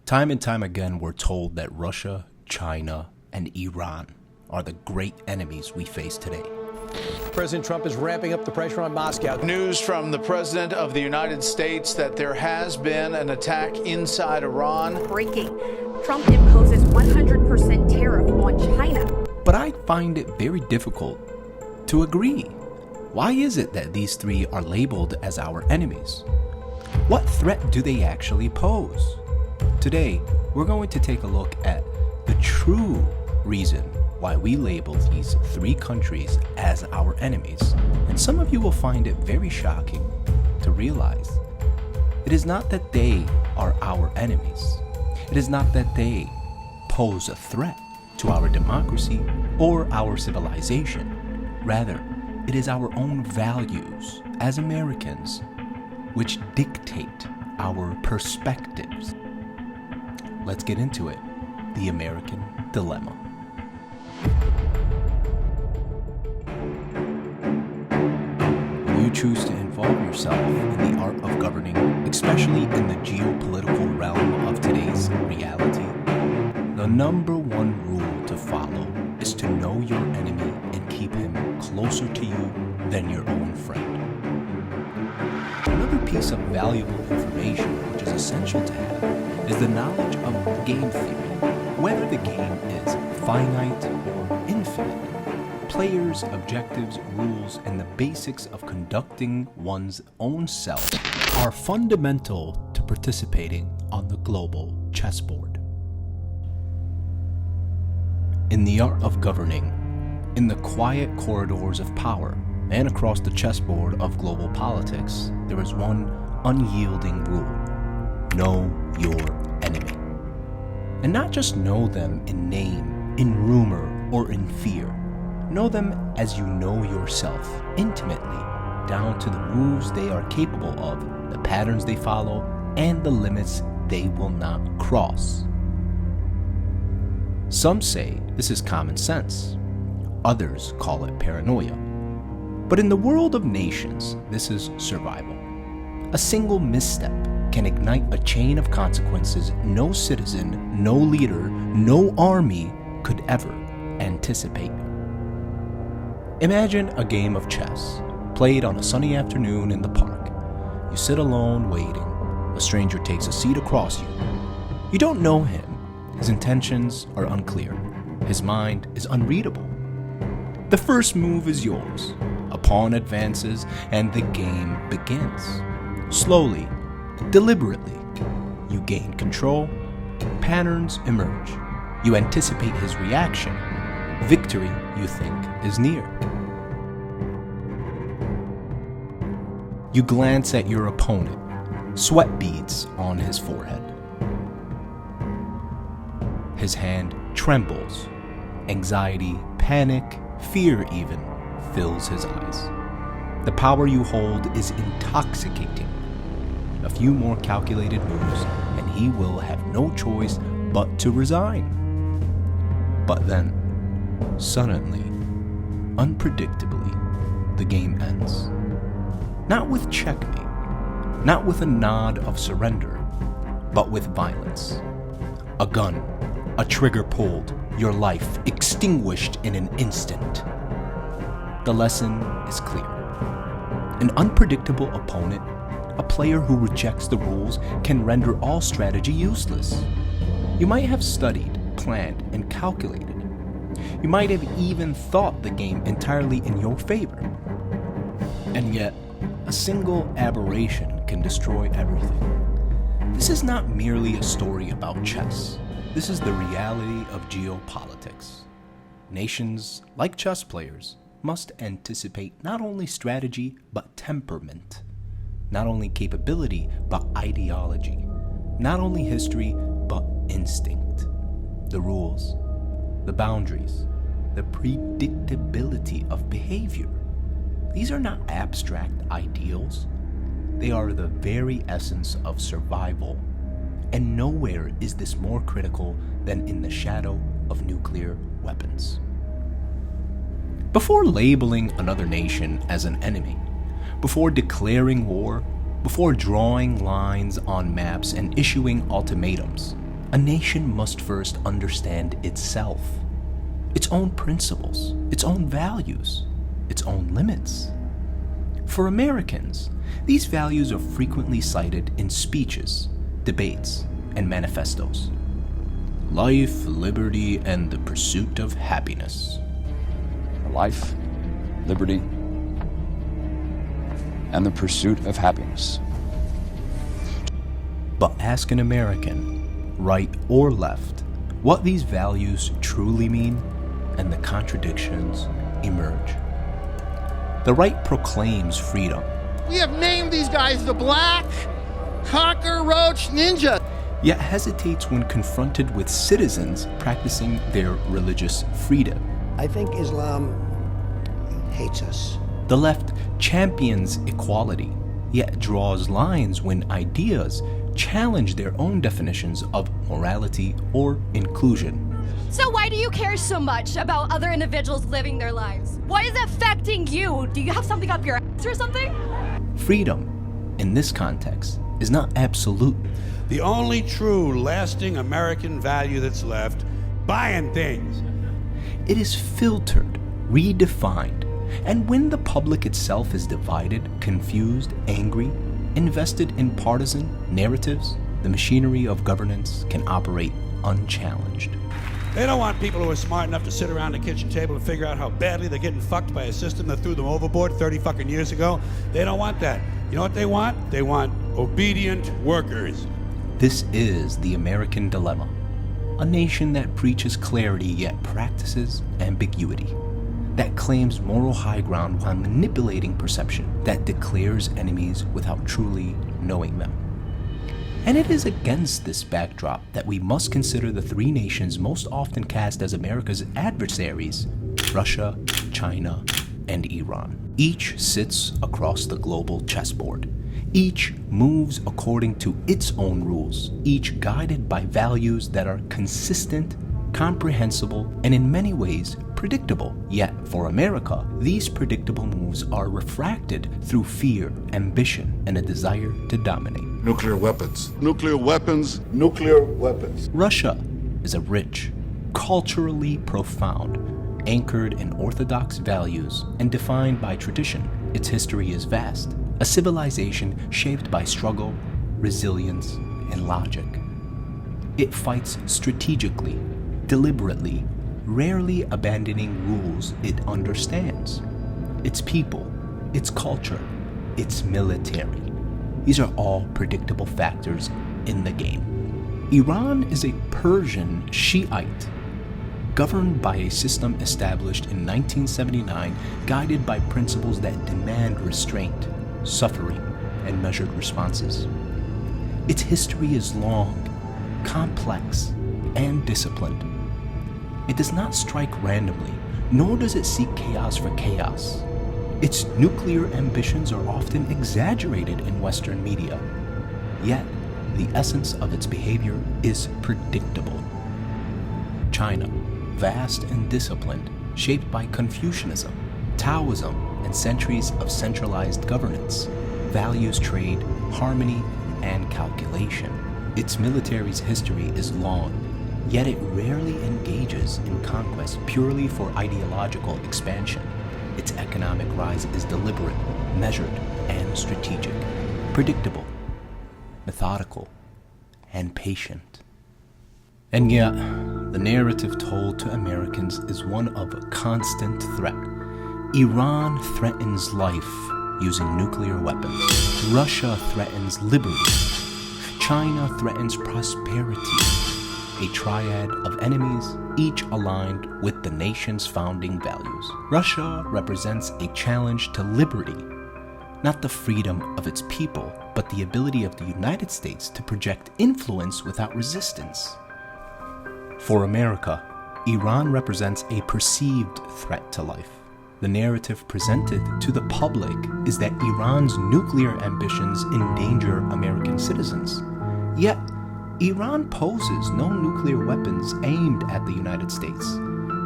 Time and time again, we're told that Russia, China, and Iran are the great enemies we face today. President Trump is ramping up the pressure on Moscow. News from the President of the United States that there has been an attack inside Iran. Breaking. Trump imposes 100% tariff on China. But I find it very difficult to agree. Why is it that these three are labeled as our enemies? What threat do they actually pose? Today, we're going to take a look at the true reason why we label these three countries as our enemies. And some of you will find it very shocking to realize it is not that they are our enemies. It is not that they pose a threat to our democracy or our civilization. Rather, it is our own values as Americans which dictate our perspectives. Let's get into it. The American Dilemma. You choose to involve yourself in the art of governing, especially in the geopolitical realm of today's reality, the number one rule to follow is to know your enemy and keep him closer to you than your own friend. Another piece of valuable information which is essential to have is the knowledge of game theory, whether the game is finite or infinite. Players' objectives, rules, and the basics of conducting one's own self are fundamental to participating on the global chessboard. In the art of governing, in the quiet corridors of power, and across the chessboard of global politics, there is one unyielding rule: know your enemy. And not just know them in name, in rumor, or in fear. Know them as you know yourself, intimately, down to the moves they are capable of, the patterns they follow, and the limits they will not cross. Some say this is common sense. Others call it paranoia. But in the world of nations, this is survival. A single misstep can ignite a chain of consequences no citizen, no leader, no army could ever anticipate. Imagine a game of chess, played on a sunny afternoon in the park. You sit alone waiting. A stranger takes a seat across you. You don't know him. His intentions are unclear. His mind is unreadable. The first move is yours. A pawn advances and the game begins. Slowly, deliberately, you gain control. Patterns emerge. You anticipate his reaction. Victory, you think, is near. You glance at your opponent, sweat beads on his forehead. His hand trembles. Anxiety, panic, fear even fills his eyes. The power you hold is intoxicating. A few more calculated moves, and he will have no choice but to resign. But then, suddenly, unpredictably, the game ends. Not with checkmate, not with a nod of surrender, but with violence. A gun, a trigger pulled, your life extinguished in an instant. The lesson is clear. An unpredictable opponent, a player who rejects the rules, can render all strategy useless. You might have studied, planned, and calculated. You might have even thought the game entirely in your favor. And yet, a single aberration can destroy everything. This is not merely a story about chess. This is the reality of geopolitics. Nations, like chess players, must anticipate not only strategy, but temperament. Not only capability, but ideology. Not only history, but instinct. The rules, the boundaries, the predictability of behavior. These are not abstract ideals. They are the very essence of survival. And nowhere is this more critical than in the shadow of nuclear weapons. Before labeling another nation as an enemy, before declaring war, before drawing lines on maps and issuing ultimatums, a nation must first understand itself, its own principles, its own values, its own limits. For Americans, these values are frequently cited in speeches, debates, and manifestos. Life, liberty, and the pursuit of happiness. Life, liberty, and the pursuit of happiness. But ask an American, right or left, what these values truly mean, and the contradictions emerge. The right proclaims freedom. We have named these guys the Black Cockroach Ninja. Yet hesitates when confronted with citizens practicing their religious freedom. I think Islam hates us. The left champions equality, yet draws lines when ideas challenge their own definitions of morality or inclusion. So why do you care so much about other individuals living their lives? Why is it affecting you? Do you have something up your ass or something? Freedom, in this context, is not absolute. The only true, lasting American value that's left, buying things. It is filtered, redefined, and when the public itself is divided, confused, angry, invested in partisan narratives, the machinery of governance can operate unchallenged. They don't want people who are smart enough to sit around the kitchen table and figure out how badly they're getting fucked by a system that threw them overboard 30 fucking years ago. They don't want that. You know what they want? They want obedient workers. This is the American dilemma. A nation that preaches clarity yet practices ambiguity. That claims moral high ground while manipulating perception. That declares enemies without truly knowing them. And it is against this backdrop that we must consider the three nations most often cast as America's adversaries: Russia, China, and Iran. Each sits across the global chessboard. Each moves according to its own rules, each guided by values that are consistent, comprehensible, and in many ways predictable. Yet, for America, these predictable moves are refracted through fear, ambition, and a desire to dominate. Nuclear weapons. Nuclear weapons. Nuclear weapons. Russia is a rich, culturally profound, anchored in orthodox values and defined by tradition. Its history is vast, a civilization shaped by struggle, resilience, and logic. It fights strategically, deliberately, rarely abandoning rules it understands. Its people, its culture, its military. These are all predictable factors in the game. Iran is a Persian Shiite, governed by a system established in 1979, guided by principles that demand restraint, suffering, and measured responses. Its history is long, complex, and disciplined. It does not strike randomly, nor does it seek chaos for chaos. Its nuclear ambitions are often exaggerated in Western media, yet the essence of its behavior is predictable. China, vast and disciplined, shaped by Confucianism, Taoism, and centuries of centralized governance, values trade, harmony, and calculation. Its military's history is long, yet it rarely engages in conquest purely for ideological expansion. Its economic rise is deliberate, measured, and strategic, predictable, methodical, and patient. And yet, the narrative told to Americans is one of a constant threat. Iran threatens life using nuclear weapons. Russia threatens liberty. China threatens prosperity. A triad of enemies, each aligned with the nation's founding values. Russia represents a challenge to liberty, not the freedom of its people, but the ability of the United States to project influence without resistance. For America, Iran represents a perceived threat to life. The narrative presented to the public is that Iran's nuclear ambitions endanger American citizens. Yet, Iran poses no nuclear weapons aimed at the United States.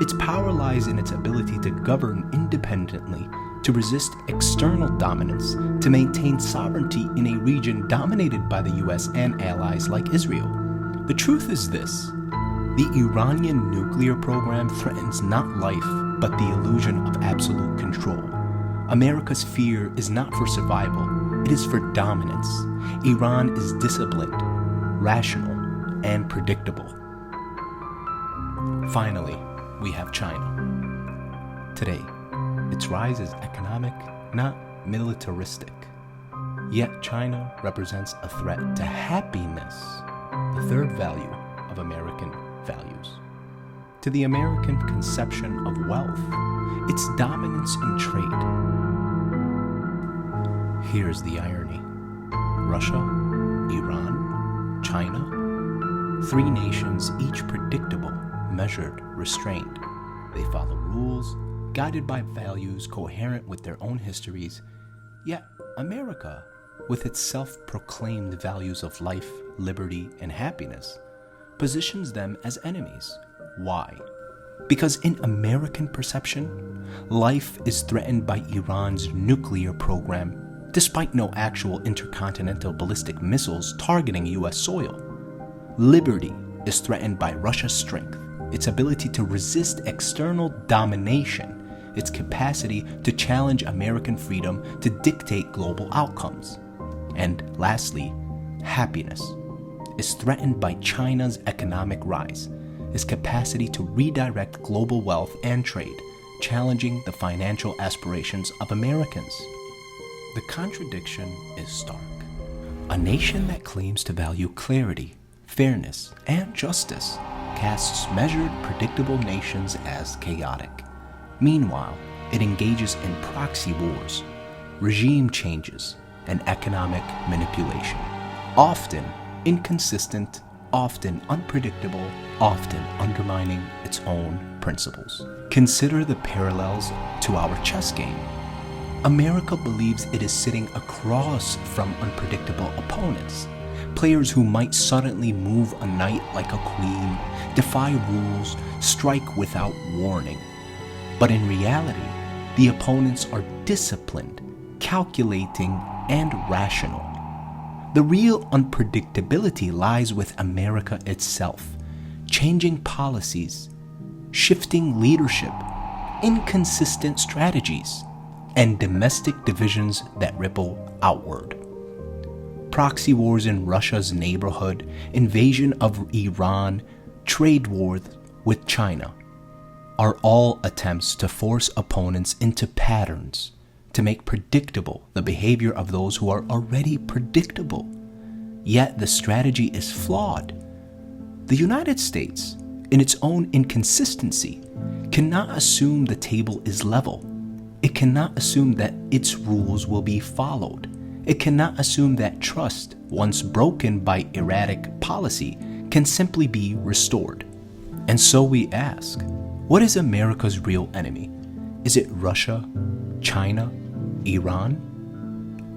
Its power lies in its ability to govern independently, to resist external dominance, to maintain sovereignty in a region dominated by the US and allies like Israel. The truth is this: the Iranian nuclear program threatens not life, but the illusion of absolute control. America's fear is not for survival, it is for dominance. Iran is disciplined, rational, and predictable. Finally, we have China. Today, its rise is economic, not militaristic. Yet China represents a threat to happiness, the third value of American values. To the American conception of wealth, its dominance in trade. Here's the irony. Russia, Iran, China, three nations, each predictable, measured, restrained. They follow rules, guided by values coherent with their own histories. Yet America, with its self-proclaimed values of life, liberty, and happiness, positions them as enemies. Why? Because in American perception, life is threatened by Iran's nuclear program, despite no actual intercontinental ballistic missiles targeting U.S. soil. Liberty is threatened by Russia's strength, its ability to resist external domination, its capacity to challenge American freedom to dictate global outcomes. And lastly, happiness is threatened by China's economic rise, its capacity to redirect global wealth and trade, challenging the financial aspirations of Americans. The contradiction is stark. A nation that claims to value clarity, fairness, and justice casts measured, predictable nations as chaotic. Meanwhile, it engages in proxy wars, regime changes, and economic manipulation, often inconsistent, often unpredictable, often undermining its own principles. Consider the parallels to our chess game. America believes it is sitting across from unpredictable opponents, players who might suddenly move a knight like a queen, defy rules, strike without warning. But in reality, the opponents are disciplined, calculating, and rational. The real unpredictability lies with America itself, changing policies, shifting leadership, inconsistent strategies, and domestic divisions that ripple outward. Proxy wars in Russia's neighborhood, invasion of Iran, trade wars with China are all attempts to force opponents into patterns, to make predictable the behavior of those who are already predictable. Yet the strategy is flawed. The United States, in its own inconsistency, cannot assume the table is level. It cannot assume that its rules will be followed. It cannot assume that trust, once broken by erratic policy, can simply be restored. And so we ask, what is America's real enemy? Is it Russia, China, Iran?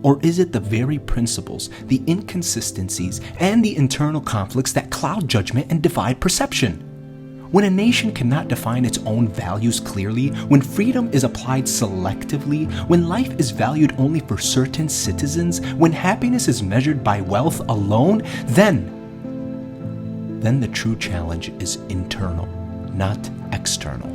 Or is it the very principles, the inconsistencies, and the internal conflicts that cloud judgment and divide perception? When a nation cannot define its own values clearly, when freedom is applied selectively, when life is valued only for certain citizens, when happiness is measured by wealth alone, then the true challenge is internal, not external.